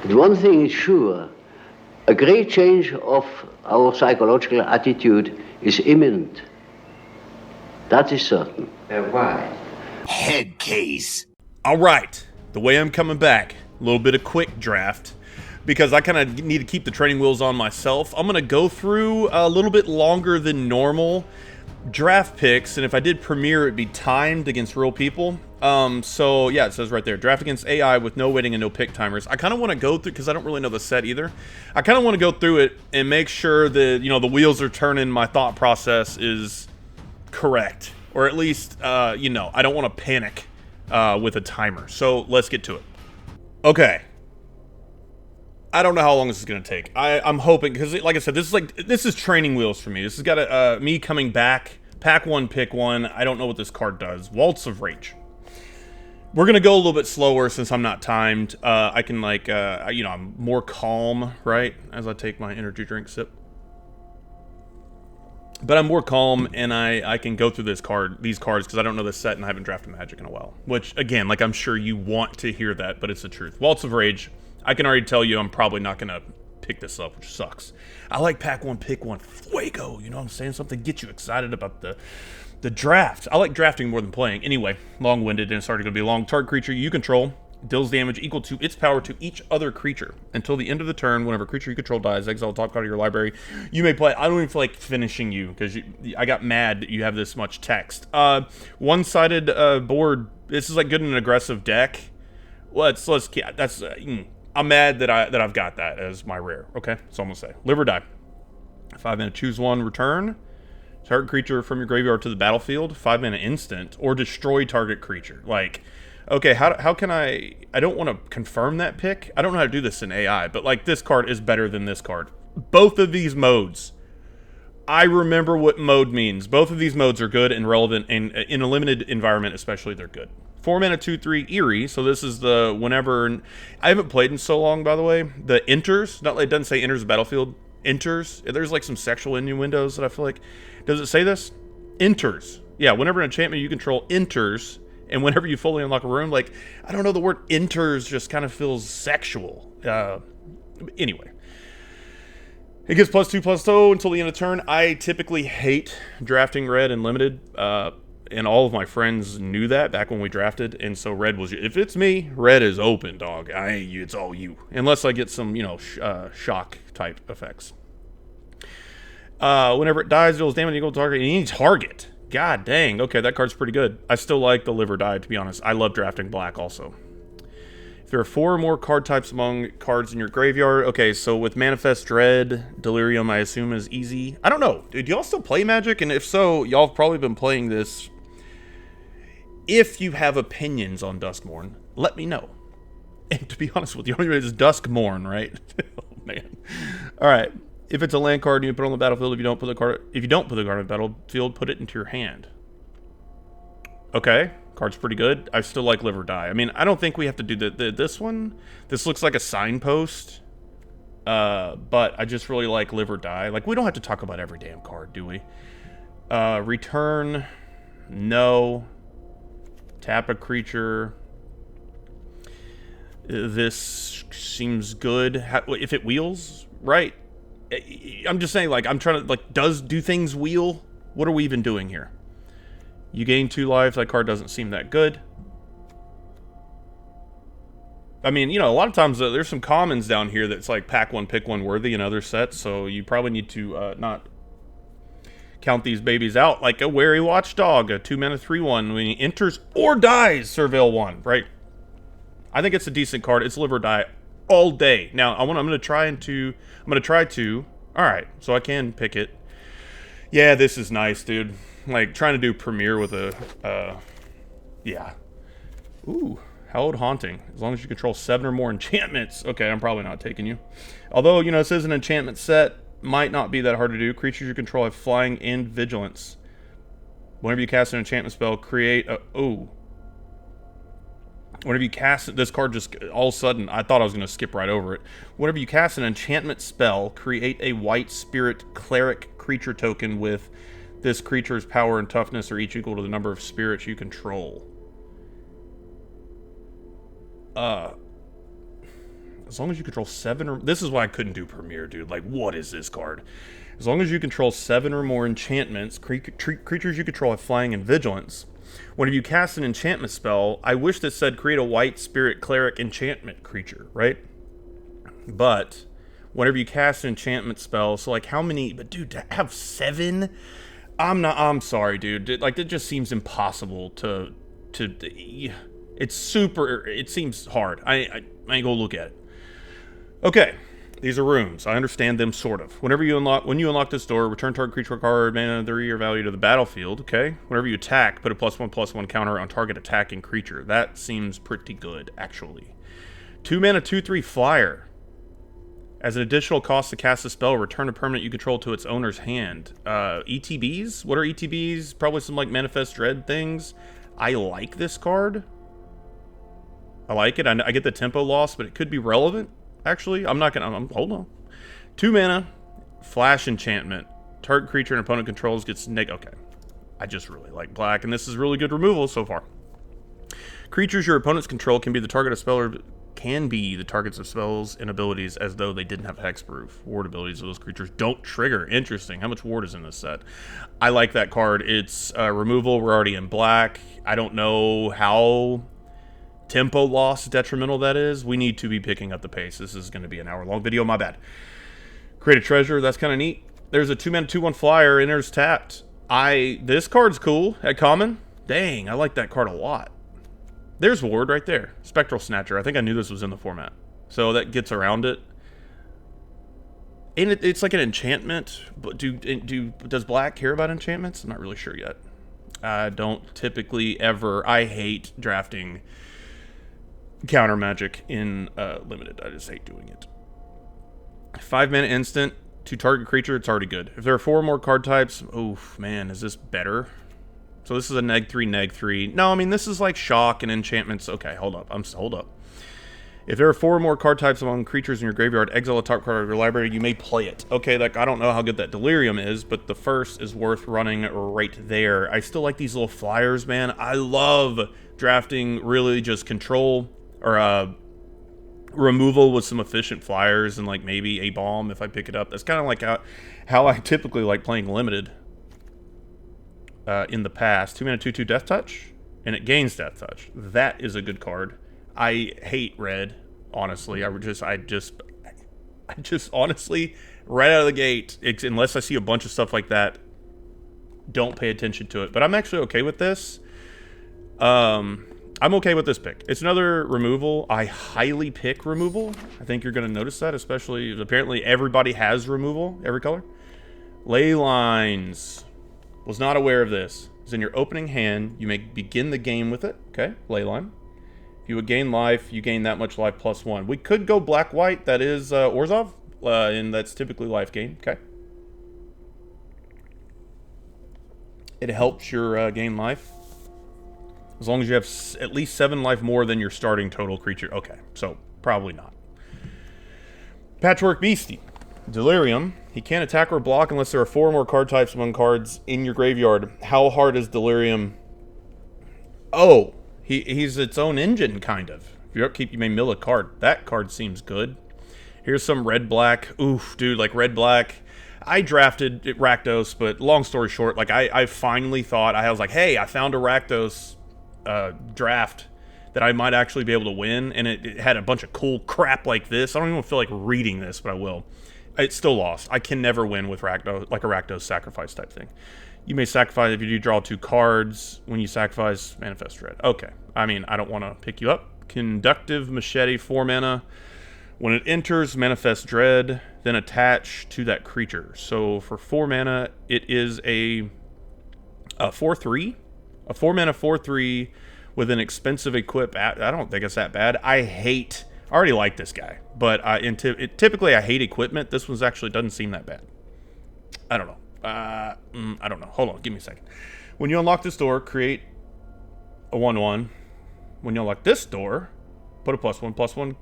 But one thing is sure, a great change of our psychological attitude is imminent. That is certain. Why? Head case. All right, the way I'm coming back, a little bit of quick draft, because I kind of need to keep the training wheels on myself. I'm going to go through a little bit longer than normal draft picks, and if I did Premiere, it'd be timed against real people. So yeah, it says right there, draft against AI with no waiting and no pick timers. I kind of want to go through, because I don't really know the set either. I kind of want to go through it and make sure that, you know, the wheels are turning, my thought process is correct, or at least, you know, I don't want to panic with a timer. So let's get to it. Okay. I don't know how long this is going to take. I'm hoping, because like I said, this is training wheels for me. This has got me coming back, pack one, pick one. I don't know what this card does. Waltz of Rage. We're going to go a little bit slower since I'm not timed. I can, like, you know, I'm more calm, right, as I take my energy drink sip. But I'm more calm, and I can go through these cards, because I don't know the set, and I haven't drafted Magic in a while. Which, again, like, I'm sure you want to hear that, but it's the truth. Waltz of Rage. I can already tell you I'm probably not going to pick this up, which sucks. I like pack one, pick one. Fuego, you know what I'm saying? Something to get you excited about the draft. I like drafting more than playing. Anyway, long-winded, and it's already going to be long. Target creature you control deals damage equal to its power to each other creature. Until the end of the turn, whenever a creature you control dies, exile the top card of your library. You may play. I don't even feel like finishing you, because I got mad that you have this much text. One-sided board. This is like good in an aggressive deck. I'm mad that I've got that as my rare. Okay, so I'm gonna say live or die. 5 mana, choose one, return target creature from your graveyard to the battlefield. 5 mana instant, or destroy target creature. Like, okay, how can I don't want to confirm that pick. I don't know how to do this in AI, but like this card is better than this card. Both of these modes. I remember what mode means. Both of these modes are good and relevant, and in a limited environment especially, they're good. 4 mana, 2/3 Eerie. So this is the whenever. I haven't played in so long, by the way. The enters, not like it doesn't say enters the battlefield. Enters. There's like some sexual innuendos that I feel like. Does it say this? Enters. Yeah. Whenever an enchantment you control enters, and whenever you fully unlock a room, like I don't know, the word enters just kind of feels sexual. Anyway. It gives +2/+2 until the end of turn. I typically hate drafting red and limited. And all of my friends knew that back when we drafted, and so red was, if it's me, red is open, dog. It's all you, unless I get some, you know, shock type effects. Whenever it dies, deals damage equal to target. Any target. God dang. Okay, that card's pretty good. I still like the live or die, to be honest. I love drafting black also. If there are 4 or more card types among cards in your graveyard. Okay, so with Manifest Dread, Delirium, I assume is easy. I don't know. Do y'all still play Magic? And if so, y'all have probably been playing this. If you have opinions on Duskmourn, let me know. And to be honest with you, it's Duskmourn, right? Oh man. All right. If it's a land card and you put it on the battlefield, if you don't put the card on the battlefield, put it into your hand. Okay, card's pretty good. I still like live or die. I mean, I don't think we have to do this one. This looks like a signpost. But I just really like live or die. Like, we don't have to talk about every damn card, do we? Return. No. Tap a creature. This seems good. If it wheels, right? I'm just saying, like, I'm trying to, like, do things wheel? What are we even doing here? You gain 2 life. That card doesn't seem that good. I mean, you know, a lot of times there's some commons down here that's like pack one, pick one worthy in other sets, so you probably need to not count these babies out. Like a Wary Watchdog, a 2 mana 3/1 when he enters or dies, Surveil 1, right? I think it's a decent card. It's live or die all day. Now I'm gonna try to. All right, so I can pick it. Yeah, this is nice, dude. Like trying to do Premiere with a, yeah. Ooh, Hallowed Haunting. As long as you control 7 or more enchantments. Okay, I'm probably not taking you. Although, you know, this is an enchantment set. Might not be that hard to do. Creatures you control have flying and vigilance. Whenever you cast an enchantment spell, create a... Oh. Whenever you cast it, this card just all of a sudden, I thought I was going to skip right over it. Whenever you cast an enchantment spell, create a white spirit cleric creature token with this creature's power and toughness are each equal to the number of spirits you control. As As long as you control 7 or... This is why I couldn't do Premier, dude. Like, what is this card? As long as you control 7 or more enchantments, creatures you control have flying and vigilance. Whenever you cast an enchantment spell, I wish this said create a white spirit cleric enchantment creature, right? But whenever you cast an enchantment spell, so like how many... But dude, to have 7... I'm sorry, dude. Like, it just seems impossible to it's super... It seems hard. I ain't gonna look at it. Okay. These are rooms. I understand them, sort of. When you unlock this door, return target creature card, mana 3 or value to the battlefield. Okay. Whenever you attack, put a +1/+1 counter on target attacking creature. That seems pretty good, actually. 2 mana, 2/3 flyer. As an additional cost to cast a spell, return a permanent you control to its owner's hand. ETBs? What are ETBs? Probably some like Manifest Dread things. I like this card. I like it. I get the tempo loss, but it could be relevant. Actually, I'm not gonna... hold on. 2 mana, flash enchantment. Target creature and opponent controls gets okay. I just really like black, and this is really good removal so far. Creatures your opponents control can be the target of spell or can be the targets of spells and abilities as though they didn't have hexproof. Ward abilities of those creatures don't trigger. Interesting. How much ward is in this set? I like that card. It's removal. We're already in black. I don't know how tempo loss detrimental that is. We need to be picking up the pace. This is going to be an hour-long video. My bad. Create a treasure. That's kind of neat. There's a 2 mana 2/1 flyer. Enters tapped. This card's cool at common. Dang, I like that card a lot. There's ward right there. Spectral Snatcher. I think I knew this was in the format. So that gets around it. And it's like an enchantment. But does black care about enchantments? I'm not really sure yet. I don't typically ever... I hate drafting counter magic in limited. I just hate doing it. 5 mana instant to target creature. It's already good. If there are 4 more card types... Oof, man, is this better? So this is a -3/-3. No, I mean, this is like shock and enchantments. Okay, hold up. Hold up. If there are 4 more card types among creatures in your graveyard, exile a top card of your library, you may play it. Okay, like, I don't know how good that Delirium is, but the first is worth running right there. I still like these little flyers, man. I love drafting really just control or removal with some efficient flyers and like maybe a bomb if I pick it up. That's kind of like how I typically like playing limited. In the past. 2 mana 2/2 Death Touch, and it gains Death Touch. That is a good card. I hate red, honestly. I just honestly, right out of the gate, unless I see a bunch of stuff like that, don't pay attention to it. But I'm actually okay with this. I'm okay with this pick. It's another removal. I highly pick removal. I think you're going to notice that, especially apparently everybody has removal, every color. Ley Lines. Was not aware of this. It's in your opening hand. You may begin the game with it. Okay, Ley Line. If you would gain life, you gain that much life +1. We could go black-white. That is Orzhov, and that's typically life gain. Okay. It helps your gain life. As long as you have at least 7 life more than your starting total creature. Okay, so probably not. Patchwork Beastie. Delirium. He can't attack or block unless there are 4 more card types among cards in your graveyard. How hard is Delirium? Oh, he's its own engine, kind of. If you upkeep, you may mill a card. That card seems good. Here's some red-black. Oof, dude, like red-black. I drafted Rakdos, but long story short, like I finally thought, I was like, hey, I found a Rakdos draft that I might actually be able to win, and it had a bunch of cool crap like this. I don't even feel like reading this, but I will. It's still lost. I can never win with Rakdos, like a Rakdos sacrifice type thing. You may sacrifice if you do draw 2 cards. When you sacrifice, Manifest Dread. Okay. I mean, I don't want to pick you up. Conductive Machete, 4 mana. When it enters, Manifest Dread, then attach to that creature. So for 4 mana, it is a 4/3. A 4 mana 4/3 with an expensive equip. I don't think it's that bad. I already like this guy, but typically I hate equipment. This one's actually doesn't seem that bad. I don't know. I don't know. Hold on, give me a second. When you unlock this door, create a 1/1. When you unlock this door, put a +1/+1.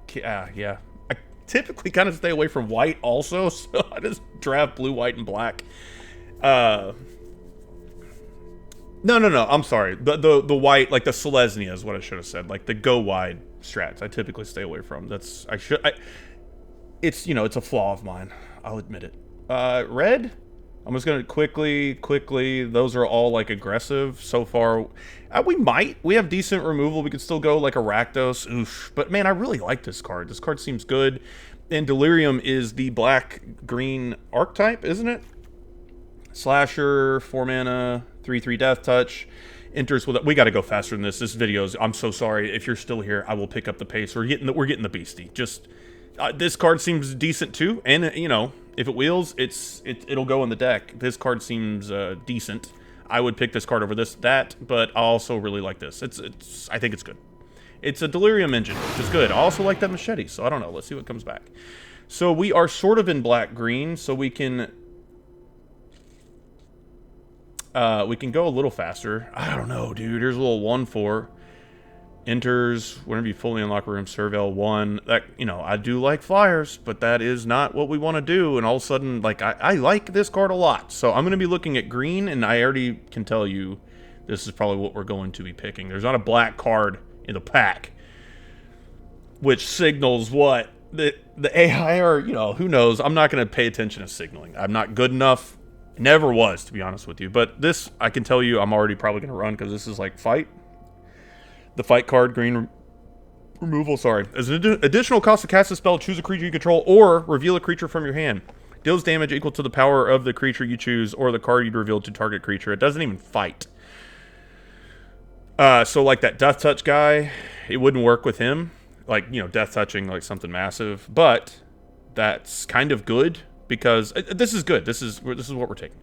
Yeah. I typically kind of stay away from white also, so I just draft blue, white, and black. No, no, no. I'm sorry. The white, like the Selesnya is what I should have said. Like the go wide strats, I typically stay away from. It's, you know, it's a flaw of mine. I'll admit it. Red. I'm just gonna quickly. Those are all like aggressive so far. We have decent removal. We could still go like a Rakdos. Oof. But man, I really like this card. This card seems good. And Delirium is the black-green archetype, isn't it? Slasher, 4 mana, 3/3 Death Touch. Enters with. We got to go faster than this. This video's. I'm so sorry. If you're still here, I will pick up the pace. We're getting the beastie. Just this card seems decent too, and you know, if it wheels, it'll go in the deck. This card seems decent. I would pick this card over that, but I also really like this. I think it's good. It's a Delirium engine, which is good. I also like that machete, so I don't know. Let's see what comes back. So we are sort of in black-green, so we can go a little faster. I don't know, dude. Here's a little 1/4. Enters whenever you fully unlock a room, Surveil 1. That, you know, I do like flyers, but that is not what we want to do. And all of a sudden, like, I like this card a lot. So I'm going to be looking at green, and I already can tell you this is probably what we're going to be picking. There's not a black card in the pack, which signals what? The AI are, you know, who knows? I'm not going to pay attention to signaling. I'm not good enough. Never was, to be honest with you. But this, I can tell you, I'm already probably going to run because this is like fight. The fight card, green removal, sorry. As an additional cost to cast a spell, choose a creature you control or reveal a creature from your hand. Deals damage equal to the power of the creature you choose or the card you'd revealed to target creature. It doesn't even fight. So like that Death Touch guy, it wouldn't work with him. Like, you know, Death Touching like something massive. But that's kind of good because this is good. This is what we're taking.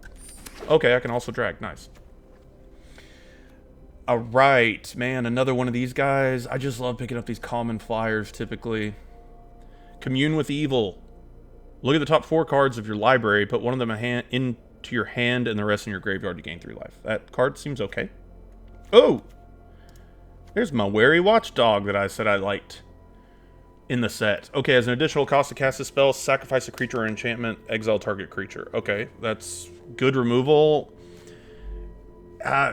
Okay, I can also drag. Nice. All right, man, another one of these guys. I just love picking up these common flyers, typically. Commune with Evil. Look at the top 4 cards of your library. Put one of them into your hand and the rest in your graveyard to gain 3 life. That card seems okay. Oh! There's my Wary Watchdog that I said I liked in the set. Okay, as an additional cost to cast a spell, sacrifice a creature or enchantment, exile target creature. Okay, that's good removal.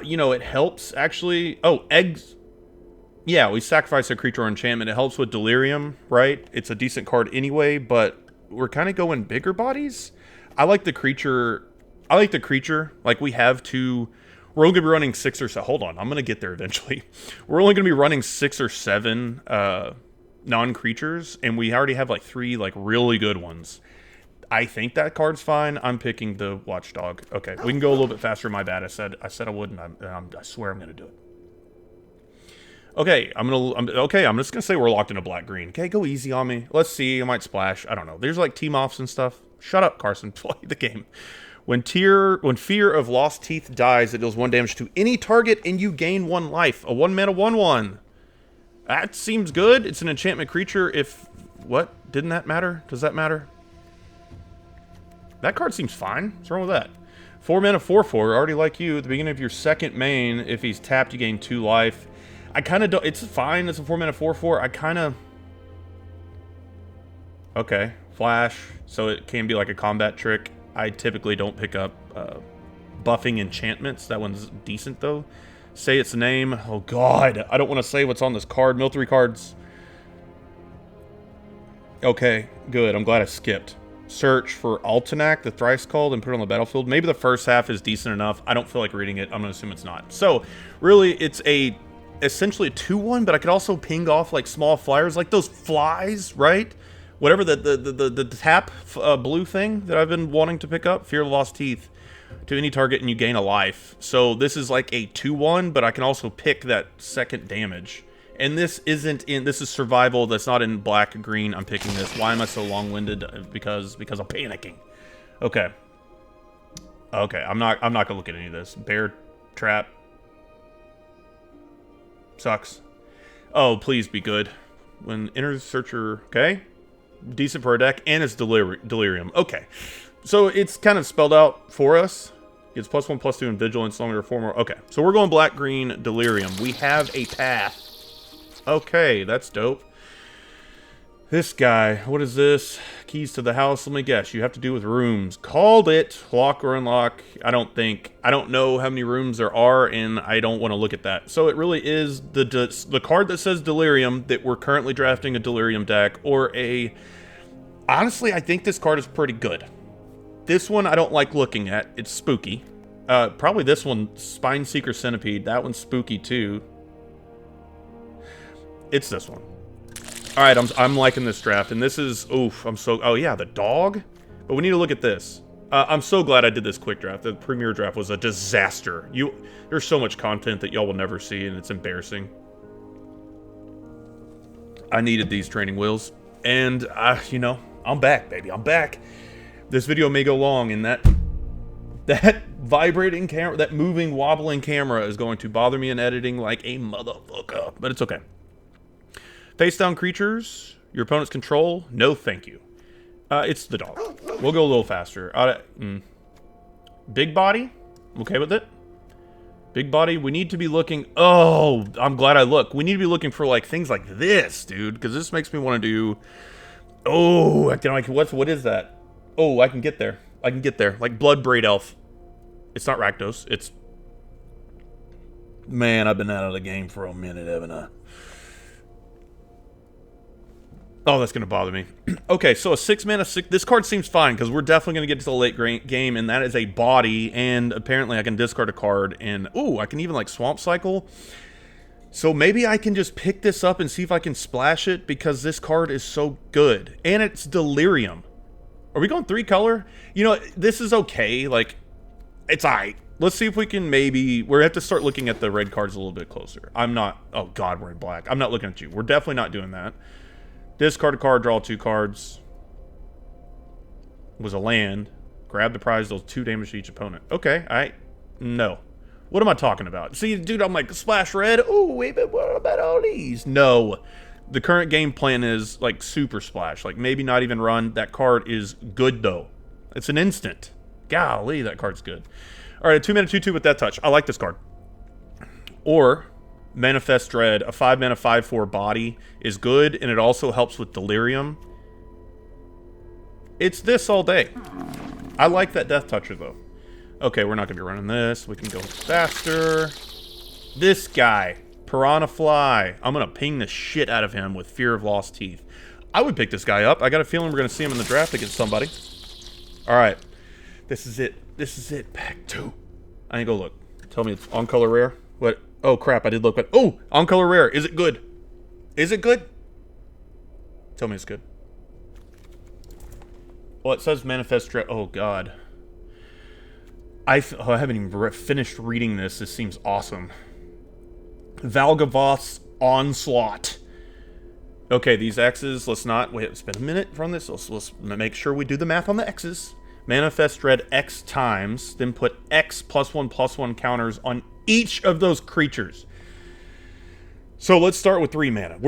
You know, it helps, actually. Oh, eggs. Yeah, we sacrifice a creature or enchantment. It helps with Delirium, right? It's a decent card anyway, but we're kind of going bigger bodies. I like the creature. Like, we have 2... We're only going to be running 6 or 7... Hold on, I'm going to get there eventually. We're only going to be running 6 or 7 non-creatures, and we already have, like, 3, like, really good ones. I think that card's fine. I'm picking the Watchdog. Okay, we can go a little bit faster. My bad. I said I wouldn't. I swear I'm gonna do it. Okay, I'm just gonna say we're locked into black-green. Okay, go easy on me. Let's see. I might splash. I don't know. There's like team-offs and stuff. Shut up, Carson. Play the game. When Fear of Lost Teeth dies, it deals 1 damage to any target, and you gain 1 life. A 1-mana 1/1. That seems good. It's an enchantment creature. If what? Didn't that matter? Does that matter? That card seems fine. What's wrong with that? 4 mana 4/4. Already like you. At the beginning of your second main, if he's tapped, you gain 2 life. I kind of don't. It's fine. It's a 4 mana 4/4. I kind of. Okay. Flash. So it can be like a combat trick. I typically don't pick up buffing enchantments. That one's decent though. Say its name. Oh god. I don't want to say what's on this card. Mill 3 cards. Okay. Good. I'm glad I skipped. Search for Altenac, the thrice called, and put it on the battlefield. Maybe the first half is decent enough. I don't feel like reading it. I'm going to assume it's not. So, really, it's essentially a 2/1, but I could also ping off, like, small flyers, like those flies, right? Whatever the tap blue thing that I've been wanting to pick up, Fear of Lost Teeth, to any target, and you gain a life. So, this is like a 2/1, but I can also pick that second damage. And this isn't in, this is survival, that's not in black, green, I'm picking this. Why am I so long-winded? Because I'm panicking. Okay. Okay, I'm not gonna look at any of this. Bear Trap. Sucks. Oh, please be good. When enters searcher, okay. Decent for a deck, and it's Delirium. Okay. So it's kind of spelled out for us. Gets +1/+2 in Vigilance, longer 4 more. Okay, so we're going black, green, Delirium. We have a path. Okay, that's dope. This guy, what is this? Keys to the house, let me guess. You have to do with rooms. Called it. Lock or unlock. I don't know how many rooms there are, and I don't want to look at that. So it really is the card that says Delirium, that we're currently drafting a Delirium deck, or a... Honestly, I think this card is pretty good. This one I don't like looking at. It's spooky. Probably this one, Spine Seeker Centipede. That one's spooky too. It's this one. All right, I'm liking this draft, and this is, oof, oh yeah, the dog? But we need to look at this. I'm so glad I did this quick draft. The premiere draft was a disaster. There's so much content that y'all will never see, and it's embarrassing. I needed these training wheels, and, you know, I'm back, baby, I'm back. This video may go long, and that vibrating camera, that moving, wobbling camera is going to bother me in editing like a motherfucker, but it's okay. Face down creatures, your opponent's control, no thank you. It's the dog. We'll go a little faster. Big body, I'm okay with it. Big body, we need to be looking, oh, I'm glad I look. We need to be looking for like things like this, dude, because this makes me want to do, oh, I can like, what is that? Oh, I can get there. I can get there. Like Blood Braid Elf. It's not Rakdos, it's, man, I've been out of the game for a minute, haven't I? Oh, that's going to bother me. Okay, so a 6 mana, this card seems fine, because we're definitely going to get to the late game, and that is a body, and apparently I can discard a card, and, ooh, I can even, like, Swamp Cycle. So maybe I can just pick this up and see if I can splash it, because this card is so good. And it's Delirium. Are we going 3-color? You know, this is okay, like, it's alright. Let's see if we can maybe, we have to start looking at the red cards a little bit closer. I'm not, oh god, we're in black. I'm not looking at you. We're definitely not doing that. Discard a card, draw 2 cards. Was a land. Grab the prize, deals 2 damage to each opponent. No. What am I talking about? See, dude, I'm like, splash red. Ooh, wait, but what about all these? No. The current game plan is, like, super splash. Like, maybe not even run. That card is good, though. It's an instant. Golly, that card's good. All right, a 2-mana 2/2 with that touch. I like this card. Or... Manifest Dread, a 5-mana 5/4 body is good, and it also helps with Delirium. It's this all day. I like that Death Toucher, though. Okay, we're not going to be running this. We can go faster. This guy, Piranha Fly. I'm going to ping the shit out of him with Fear of Lost Teeth. I would pick this guy up. I got a feeling we're going to see him in the draft against somebody. All right. This is it. This is it. Pack 2. I need to go look. Tell me it's on color rare. What? Oh, crap, I did look, but... Oh! On color rare. Is it good? Is it good? Tell me it's good. Well, it says Manifest Dread. Oh, God. I haven't even finished reading this. This seems awesome. Valgavoth's Onslaught. Okay, these X's, let's not... Wait, spend a minute from this. Let's make sure we do the math on the X's. Manifest Dread X times, then put X +1/+1 counters on each of those creatures. So let's start with 3 mana.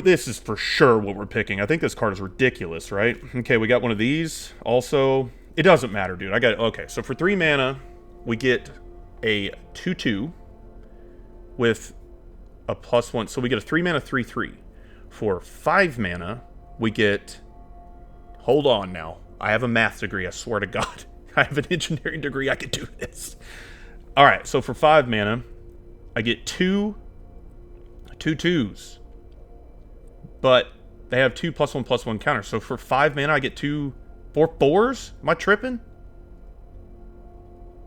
This is for sure what we're picking. I think this card is ridiculous, right? Okay, we got one of these. Also, it doesn't matter, dude. Okay, so for 3 mana, we get a 2/2 with a +1. So we get a 3 mana 3/3. For 5 mana, we get... Hold on now. I have a math degree, I swear to God. I have an engineering degree, I can do this. Alright, so for 5 mana, I get 2 2/2s. But they have 2 +1/+1 counters. So for 5 mana, I get 2 4/4s? Am I tripping?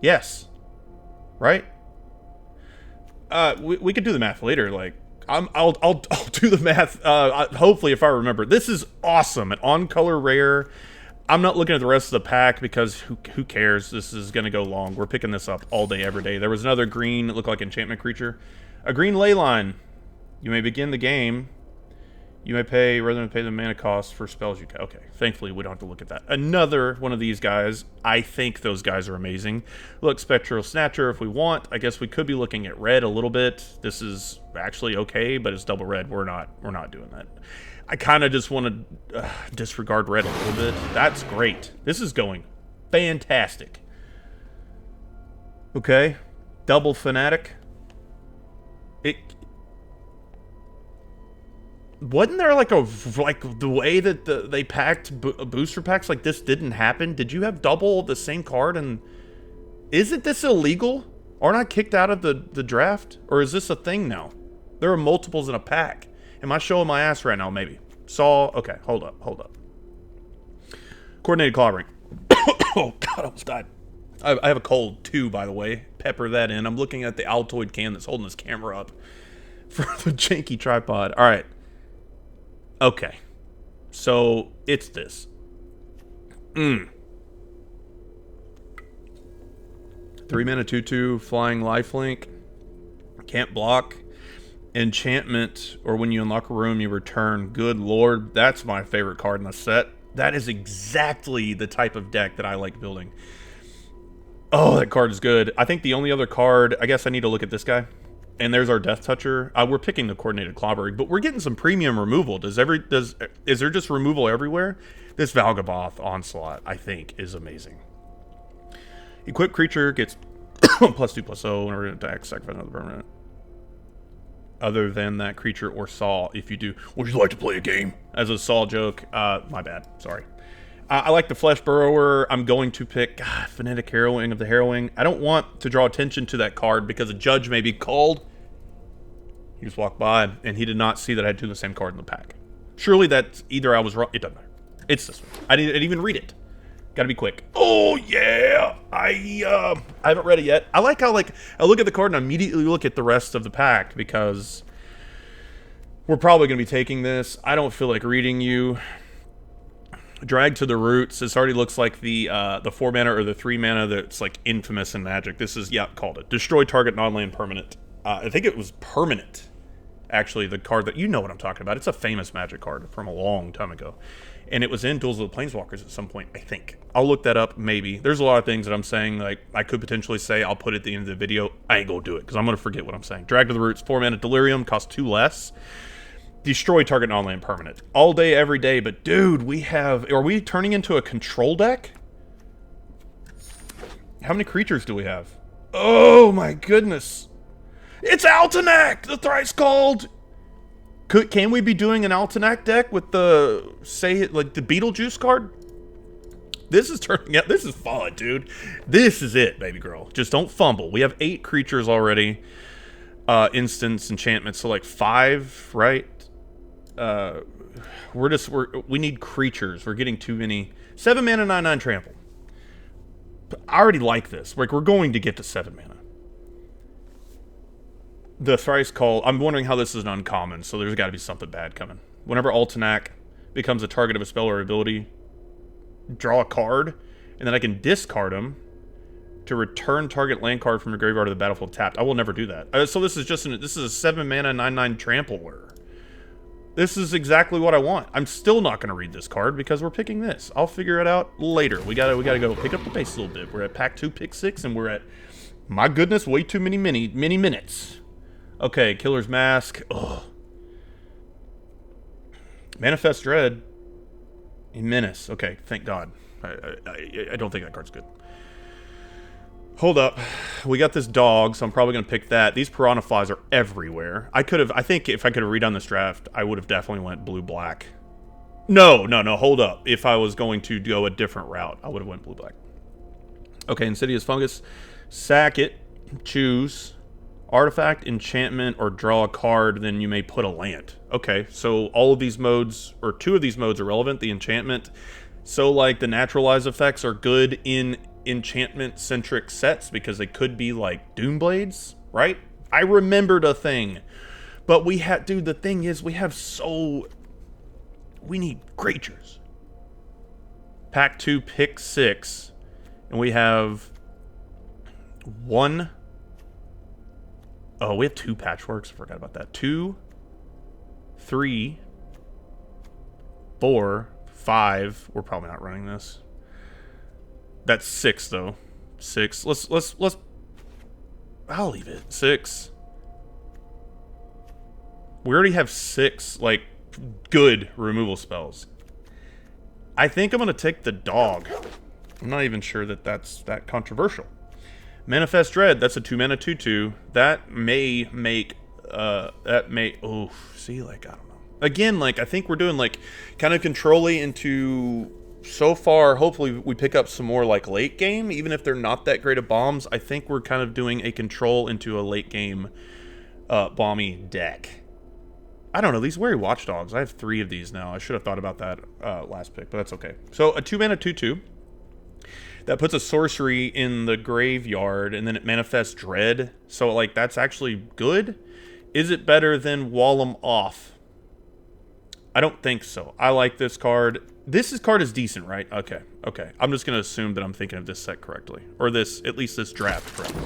Yes. Right? We could do the math later, like... I'll do the math, hopefully, if I remember. This is awesome. An on-color rare... I'm not looking at the rest of the pack because who cares? This is going to go long. We're picking this up all day, every day. There was another green that looked like enchantment creature. A green leyline. You may begin the game. You may pay, rather than pay the mana cost for spells you can. Okay, thankfully we don't have to look at that. Another one of these guys. I think those guys are amazing. Look, Spectral Snatcher if we want. I guess we could be looking at red a little bit. This is actually okay, but it's double red. We're not doing that. I kind of just want to disregard red a little bit. That's great. This is going fantastic. Okay. Double Fanatic. Wasn't there like the way that they packed booster packs like this didn't happen? Did you have double the same card? And isn't this illegal? Aren't I kicked out of the draft? Or is this a thing now? There are multiples in a pack. Am I showing my ass right now? Maybe. Okay, hold up. Coordinated clobbering. Oh God, I almost died. I have a cold too, by the way. Pepper that in. I'm looking at the Altoid can that's holding this camera up for the janky tripod. All right. Okay. So it's this. 3-mana 2/2 flying lifelink. Can't block. Enchantment, or when you unlock a room, you return. Good lord, that's my favorite card in the set. That is exactly the type of deck that I like building. Oh, that card is good. I think the only other card, I guess I need to look at this guy. And there's our Death Toucher. We're picking the Coordinated Clobbering, but we're getting some premium removal. Is there just removal everywhere? This Valgaboth Onslaught, I think, is amazing. Equipped creature gets +2/+0 whenever it attacks, sacrifice another permanent. Other than that creature or Saw, if you do. Would you like to play a game? As a Saw joke, my bad, sorry. I like the Flesh Burrower. I'm going to pick Phonetic Harrowing of the Harrowing. I don't want to draw attention to that card because a judge may be called. He just walked by, and he did not see that I had two of the same card in the pack. Surely that's either I was wrong. It doesn't matter. It's this one. I didn't even read it. Gotta be quick. Oh, yeah! I haven't read it yet. I like how, I look at the card and immediately look at the rest of the pack because we're probably going to be taking this. I don't feel like reading you. Drag to the Roots. This already looks like the 4-mana or the 3-mana that's, like, infamous in Magic. This is, called it. Destroy target non-land permanent. I think it was permanent, actually, the card that... You know what I'm talking about. It's a famous Magic card from a long time ago. And it was in Duels of the Planeswalkers at some point, I think. I'll look that up, maybe. There's a lot of things that I'm saying, like, I could potentially say I'll put it at the end of the video. I ain't gonna do it, because I'm gonna forget what I'm saying. Drag to the Roots, 4-mana Delirium, costs 2 less. Destroy target non-land permanent. All day, every day, but dude, are we turning into a control deck? How many creatures do we have? Oh my goodness. It's Altenac, the thrice called. Can we be doing an Altenac deck with the Beetlejuice card? This is turning out, this is fun, dude. This is it, baby girl. Just don't fumble. We have 8 creatures already. Instants, enchantments, so like 5, right? We need creatures. We're getting too many. 7-mana, 9/9 trample. I already like this. Like, we're going to get to 7 mana. The thrice call. I'm wondering how this is an uncommon, so there's got to be something bad coming. Whenever Altenac becomes a target of a spell or ability, draw a card, and then I can discard them to return target land card from your graveyard to the battlefield tapped. I will never do that. So this is just this is a 7-mana 9/9 trampler. This is exactly what I want. I'm still not going to read this card because we're picking this. I'll figure it out later. We gotta go pick up the pace a little bit. We're at pack 2, pick 6, and we're at, my goodness, way too many minutes. Okay, Killer's Mask. Ugh. Manifest Dread. Menace. Okay, thank God. I don't think that card's good. Hold up. We got this dog, so I'm probably going to pick that. These Piranha Flies are everywhere. I think if I could have redone this draft, I would have definitely went blue-black. No, hold up. If I was going to go a different route, I would have went blue-black. Okay, Insidious Fungus. Sack it. Choose artifact, enchantment, or draw a card, then you may put a land. Okay, so all of these modes, or 2 of these modes are relevant. The enchantment, so like the naturalize effects are good in enchantment-centric sets because they could be like Doomblades, right? I remembered a thing. But dude, the thing is, we need creatures. Pack 2, pick 6, and we have 1... Oh, we have 2 patchworks. I forgot about that. 2, 3, 4, 5. We're probably not running this. That's 6, though. 6. Let's. I'll leave it. 6. We already have 6, like, good removal spells. I think I'm gonna take the dog. I'm not even sure that that's that controversial. Manifest Dread, that's a 2-mana 2/2. That may make, oh, see, like, I don't know. Again, like, I think we're doing, like, kind of controlling into, so far, hopefully we pick up some more, like, late game. Even if they're not that great of bombs, I think we're kind of doing a control into a late game bomby deck. I don't know, these Wary Watchdogs, I have 3 of these now. I should have thought about that last pick, but that's okay. So, a 2-mana 2/2. That puts a sorcery in the graveyard, and then it manifests Dread. So, like, that's actually good. Is it better than Wall 'em Off? I don't think so. I like this card. This card is decent, right? Okay, okay. I'm just going to assume that I'm thinking of this set correctly. Or this, at least this draft correctly.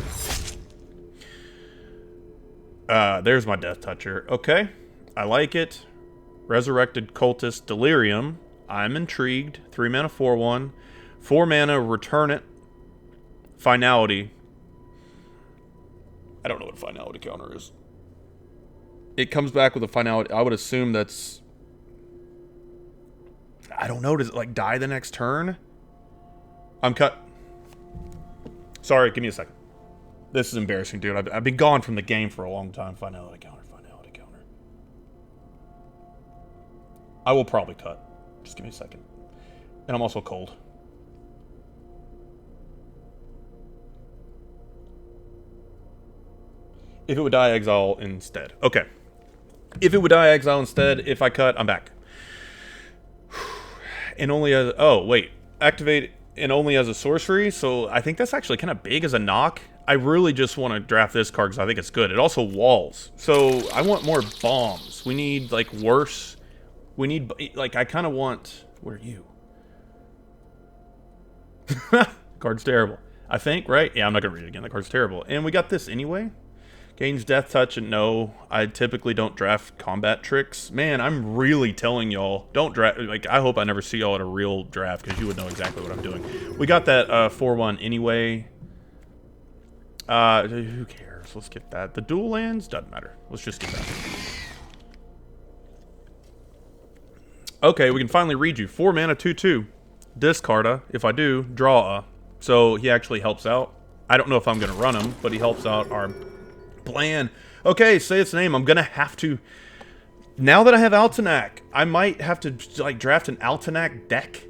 There's my Death Toucher. Okay, I like it. Resurrected Cultist Delirium. I'm intrigued. 3 mana 4/1. 4 mana, return it. Finality. I don't know what a finality counter is. It comes back with a finality. I would assume that's... I don't know. Does it, like, die the next turn? I'm cut. Sorry, give me a second. This is embarrassing, dude. I've been gone from the game for a long time. Finality counter, finality counter. I will probably cut. Just give me a second. And I'm also cold. If it would die, exile instead. Okay. If it would die, exile instead. If I cut, I'm back. And only as... Oh, wait. Activate and only as a sorcery. So I think that's actually kind of big as a knock. I really just want to draft this card because I think it's good. It also walls. So I want more bombs. We need, like, worse. We need... Like, I kind of want... Where are you? Card's terrible. I think, right? Yeah, I'm not going to read it again. The card's terrible. And we got this anyway. Gains Death Touch, and no, I typically don't draft combat tricks. Man, I'm really telling y'all, don't draft. Like, I hope I never see y'all at a real draft, because you would know exactly what I'm doing. We got that 4/1 anyway. Who cares? Let's get that. The dual lands, doesn't matter. Let's just get that. Okay, we can finally read you. 4 mana, 2/2. Discard a. If I do, draw a. So he actually helps out. I don't know if I'm going to run him, but he helps out our plan. Okay, say its name. I'm going to have to... Now that I have Altanak, I might have to, like, draft an Altanak deck.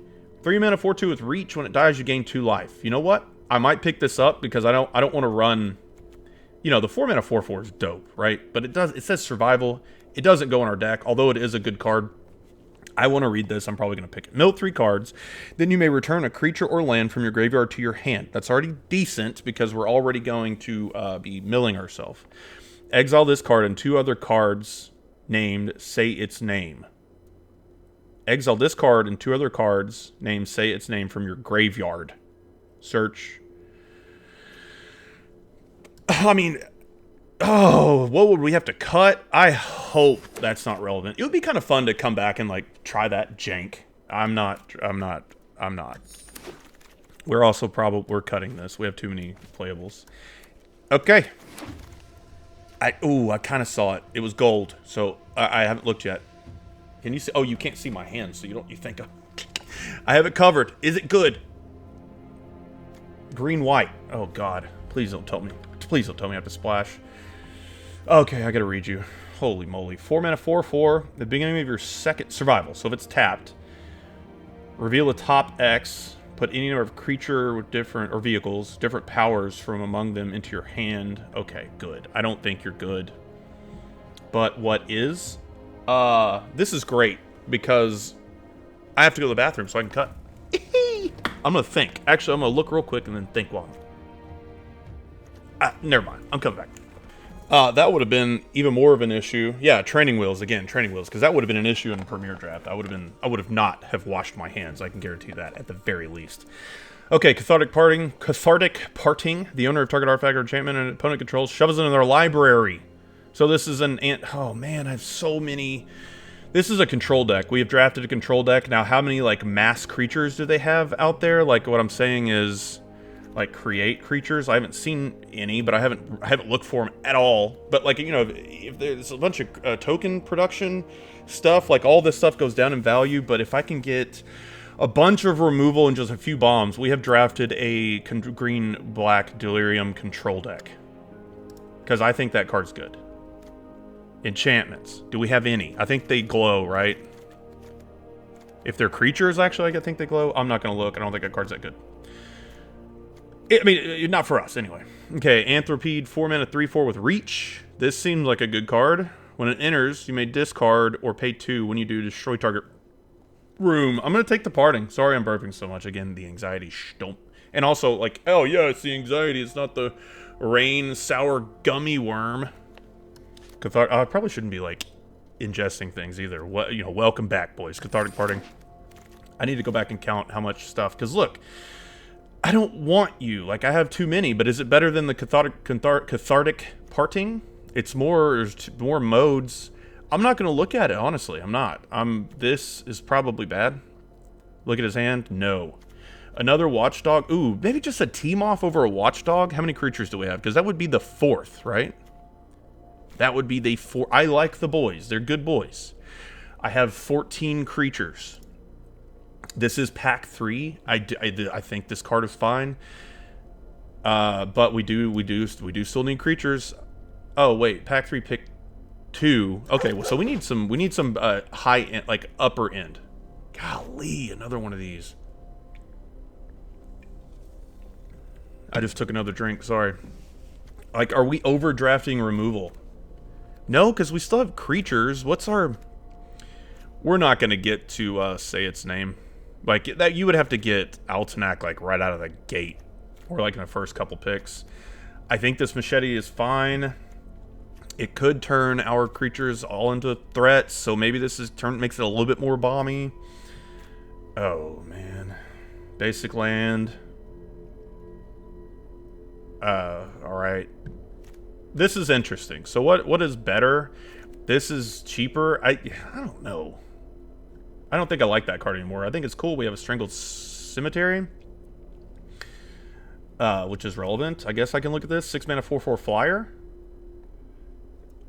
3 mana, 4/2 with reach. When it dies, you gain 2 life. You know what? I might pick this up because I don't want to run... You know, the 4 mana 4/4 is dope, right? But it says survival. It doesn't go in our deck, although it is a good card. I want to read this. I'm probably going to pick it. Mill 3 cards. Then you may return a creature or land from your graveyard to your hand. That's already decent because we're already going to be milling ourselves. Exile this card and 2 other cards named Say Its Name. Exile this card and 2 other cards named Say Its Name from your graveyard. Search. I mean... Oh, what would we have to cut? I hope that's not relevant. It would be kind of fun to come back and, like, try that jank. I'm not. We're also we're cutting this. We have too many playables. Okay. I kind of saw it. It was gold, so I haven't looked yet. Can you see? Oh, you can't see my hand, so you think I have it covered. Is it good? Green, white. Oh, God. Please don't tell me. Please don't tell me I have to splash. Okay, I gotta read you. Holy moly. 4 mana, 4/4. The beginning of your second survival. So if it's tapped, reveal a top X. Put any number of creature with different, or vehicles, different powers from among them into your hand. Okay, good. I don't think you're good. But what is? This is great because I have to go to the bathroom so I can cut. I'm gonna think. Actually, I'm gonna look real quick and then think while never mind. I'm coming back. That would have been even more of an issue. Yeah, training wheels again, because that would have been an issue in the Premier Draft. I would have not have washed my hands. I can guarantee that at the very least. Okay, cathartic parting. The owner of target artifact or enchantment and opponent controls shovels it in their library. So this is oh man, I have so many. This is a control deck. We have drafted a control deck. Now, how many, like, mass creatures do they have out there? Like, what I'm saying is, like, create creatures. I haven't seen any, but I haven't looked for them at all. But, like, you know, if there's a bunch of token production stuff, like, all this stuff goes down in value. But if I can get a bunch of removal and just a few bombs, we have drafted a green-black Delirium control deck. Because I think that card's good. Enchantments. Do we have any? I think they glow, right? If they're creatures, actually, I think they glow. I'm not going to look. I don't think that card's that good. I mean, not for us, anyway. Okay, Anthropede, 4-mana, 3/4 with Reach. This seems like a good card. When it enters, you may discard or pay 2 when you do destroy target room. I'm going to take the Parting. Sorry I'm burping so much. Again, the anxiety stomp. And also, like, oh yeah, it's the anxiety. It's not the rain sour gummy worm. I probably shouldn't be, like, ingesting things either. What, you know, welcome back, boys. Cathartic Parting. I need to go back and count how much stuff. Because, look, I don't want you. Like, I have too many, but is it better than the cathartic parting? It's more modes. I'm not going to look at it, honestly. I'm not. This is probably bad. Look at his hand. No. Another Watchdog. Ooh, maybe just a team off over a Watchdog. How many creatures do we have? Because that would be the 4th, right? That would be the 4th. I like the boys. They're good boys. I have 14 creatures. This is pack 3. I think this card is fine. But we do still need creatures. Oh wait, pack 3 pick 2. Okay, well, so we need some high end, like upper end. Golly, another one of these. I just took another drink, sorry. Like, are we overdrafting removal? No, because we still have creatures. What's our... We're not going to get to say its name. Like, that you would have to get Altenac, like, right out of the gate. Or, like, in the first couple picks. I think this machete is fine. It could turn our creatures all into threats, so maybe this makes it a little bit more bomby. Oh, man. Basic land. Alright. This is interesting. So what is better? This is cheaper. I don't know. I don't think I like that card anymore. I think it's cool. We have a Strangled Cemetery, which is relevant. I guess I can look at this. 6-mana, 4/4 flyer.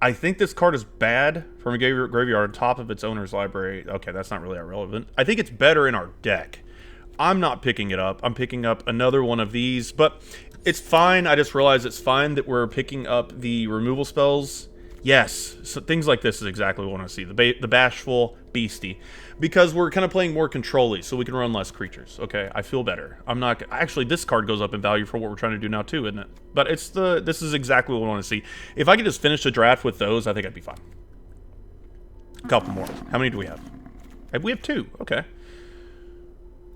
I think this card is bad from a graveyard on top of its owner's library. Okay, that's not really irrelevant. I think it's better in our deck. I'm not picking it up. I'm picking up another one of these, but it's fine. I just realized it's fine that we're picking up the removal spells. Yes, so things like this is exactly what I want to see. The Bashful Beastie. Because we're kind of playing more control-y, so we can run less creatures. Okay, I feel better. I'm not... Actually, this card goes up in value for what we're trying to do now, too, isn't it? But it's this is exactly what I want to see. If I could just finish the draft with those, I think I'd be fine. A couple more. How many do we have? We have 2. Okay.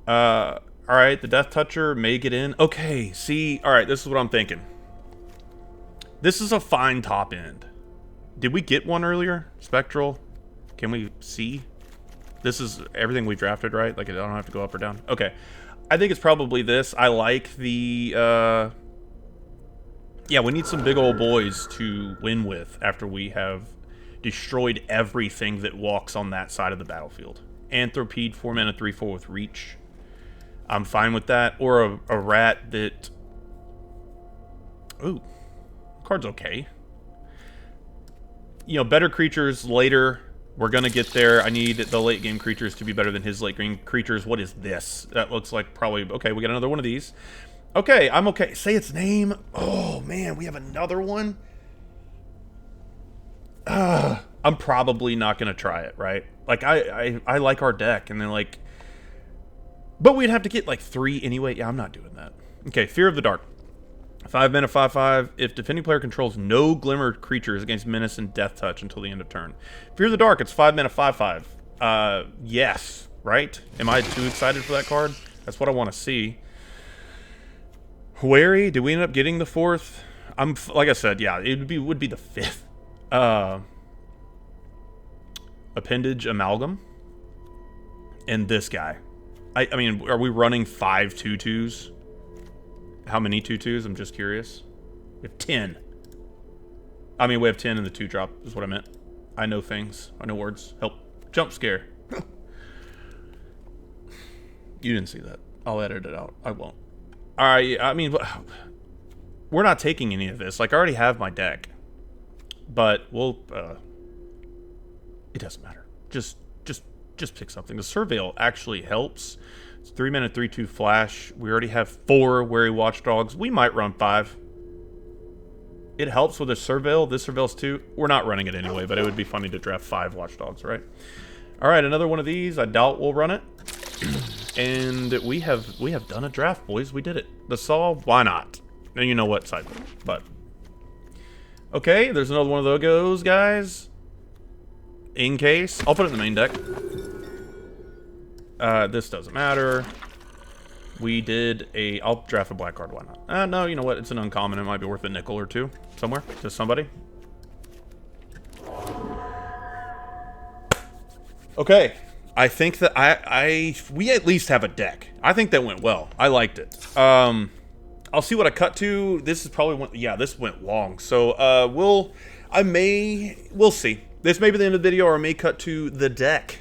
Alright, the Death Toucher may get in. Okay, see... Alright, this is what I'm thinking. This is a fine top end. Did we get one earlier? Spectral? Can we see? This is everything we drafted, right? Like, I don't have to go up or down. Okay. I think it's probably this. I like the, yeah, we need some big old boys to win with after we have destroyed everything that walks on that side of the battlefield. Anthropede, 4-mana, 3/4 with Reach. I'm fine with that. Or a rat that... Ooh. Card's okay. You know, better creatures later. We're going to get there. I need the late game creatures to be better than his late game creatures. What is this? That looks like probably... Okay, we got another one of these. Okay, I'm okay. Say its name. Oh, man, we have another one. I'm probably not going to try it, right? Like, I like our deck, and then, like... But we'd have to get, like, 3 anyway. Yeah, I'm not doing that. Okay, Fear of the Dark. 5-mana, 5/5. If defending player controls no Glimmer creatures against Menace and Death Touch until the end of turn. Fear of the Dark, it's 5-mana, 5/5. Yes, right? Am I too excited for that card? That's what I want to see. Wary, did we end up getting the 4th? Like I said, yeah, it would be the 5th. Appendage Amalgam. And this guy. I mean, are we running 5 2/2s? How many 2/2s? I'm just curious. We have 10. I mean, we have 10 in the 2-drop, is what I meant. I know things. I know words. Help. Jump scare. You didn't see that. I'll edit it out. I won't. Alright, I mean, we're not taking any of this. Like, I already have my deck. But we'll, it doesn't matter. Just pick something. The Surveil actually helps. It's 3-mana, 3/2 flash. We already have 4 Wary Watchdogs. We might run 5. It helps with a surveil. This surveil's 2. We're not running it anyway, but it would be funny to draft 5 watchdogs, right? All right, another one of these. I doubt we'll run it. And we have done a draft, boys. We did it. The Saw, why not? And you know what side, but okay. There's another one of those guys. In case, I'll put it in the main deck. This doesn't matter. We did a... I'll draft a black card, why not? No, you know what? It's an uncommon. It might be worth a nickel or 2 somewhere to somebody. Okay. I think that we at least have a deck. I think that went well. I liked it. I'll see what I cut to. This is probably this went long. So, we'll see. This may be the end of the video, or I may cut to the deck.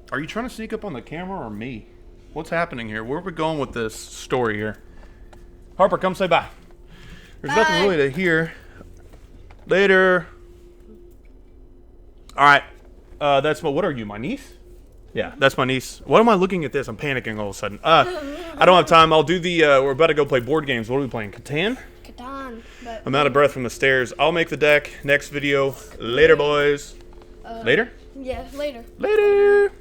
Are you trying to sneak up on the camera or me? What's happening here? Where are we going with this story here? Harper, come say bye. There's nothing really to hear. Later. All right. That's what are you, my niece? Yeah, that's my niece. What am I looking at this? I'm panicking all of a sudden. I don't have time. I'll do the, we're about to go play board games. What are we playing? Catan? Catan. But I'm out of breath from the stairs. I'll make the deck. Next video. Later, boys. Later? Yeah, later. Later.